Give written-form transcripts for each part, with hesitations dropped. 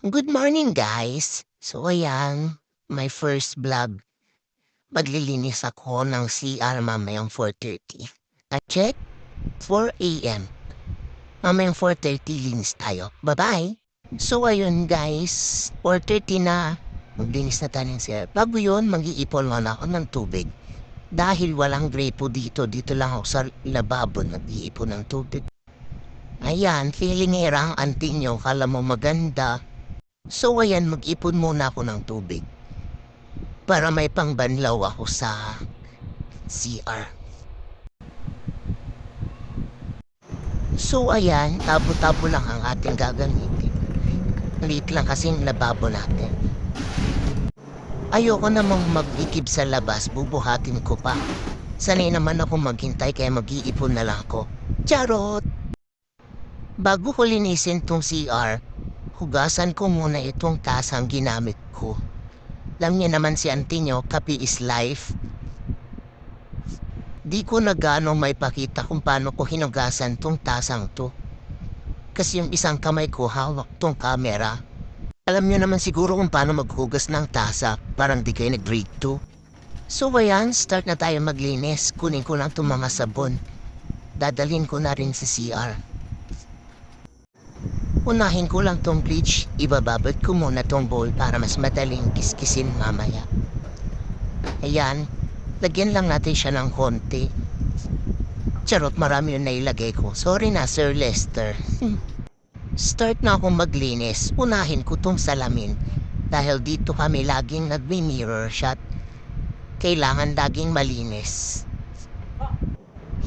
Good morning, guys. So, ayan, my first vlog. Maglilinis ako ng CR mamayang 4:30. Check, 4 a.m. Mamayang 4:30 linis tayo. Bye-bye. So, ayun, guys. 4:30 na. Maglinis na tayo ng CR. Bago yun, mag-iipon muna ako ng tubig. Dahil walang gripo dito lang ako sa lababo nag-iipon ng tubig. Ayan, feeling era ang auntie nyo. Kala mo maganda. So ayan, mag-ipon muna ako ng tubig para may pangbanlaw ako sa CR. So ayan, tabo-tabo lang ang ating gagamitin. Liit lang kasing lababo natin. Ayoko namang mag-ikib sa labas, bubuhatin ko pa. Sanay naman ako maghintay kaya mag-iipon na lang ako. Charot! Bago ko linisin tong CR, hugasan ko muna itong tasang ginamit ko. Alam niya naman si auntie nyo, kape is life. Di ko na gano'ng may pakita kung paano ko hinugasan tong tasang to. Kasi yung isang kamay ko hawak tong camera. Alam niyo naman siguro kung paano maghugas ng tasa, parang di kayo nag-grade 2. So ayan, start na tayo maglinis. Kunin ko lang tong mga sabon. Dadalhin ko na rin sa CR. Unahin ko lang tong bleach, ibababad ko muna tong bowl para mas madaling kiskisin mamaya. Ayan, lagyan lang natin siya ng konti. Charot, marami yung nailagay ko. Sorry na, Sir Lester. Start na akong maglinis. Unahin ko tong salamin. Dahil dito kami laging nagmi-mirror shot. Kailangan laging malinis.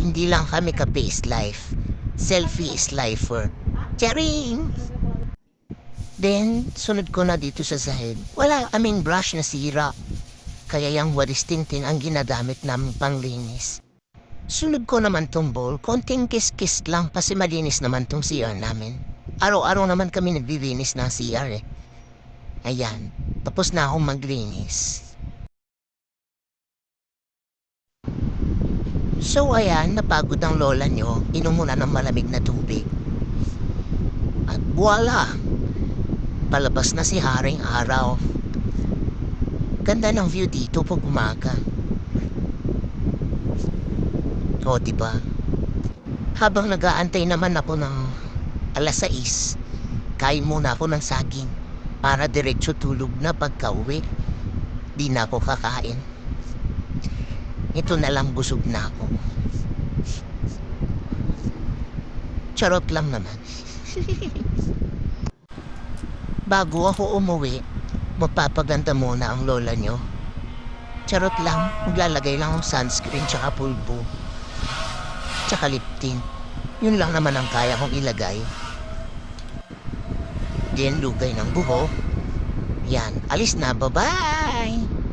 Hindi lang kami ka-face life. Selfie is lifer. Charing! Then, sunod ko na dito sa sahig. Wala kaming brush na sira. Kaya yung walis tintin ang ginagamit namin panglinis. Sunod ko naman tong bowl. Konting kiss-kiss lang kasi malinis naman tong CR namin. Araw-araw naman kami naglilinis ng CR eh. Ayan, tapos na akong maglinis. So ayan, napagod ang lola nyo. Inom muna ng malamig na tubig. At voila! Palabas na si Haring Araw. Ganda ng view dito pag umaga. O, diba? Habang nag-aantay naman ako ng alas 6, kain muna ako ng saging para diretso tulog na pagka-uwi. Di na ako kakain. Ito na lang busog na ako. Charot lang naman. Bago ako umuwi, magpapaganda muna ang lola nyo. Charot lang, maglalagay lang ng sunscreen tsaka pulbo. Tsaka lip tint. Yun lang naman ang kaya kong ilagay. Then lugay ng buho. Yan, alis na, bye-bye!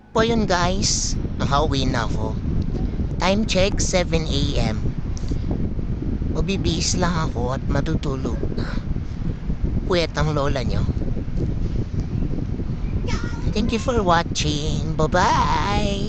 Po yun guys, nakauwi na ako. Time check 7 a.m. Mabibihis lang ako at matutulog na. Puyat ang lola nyo. Thank you for watching. Bye-bye!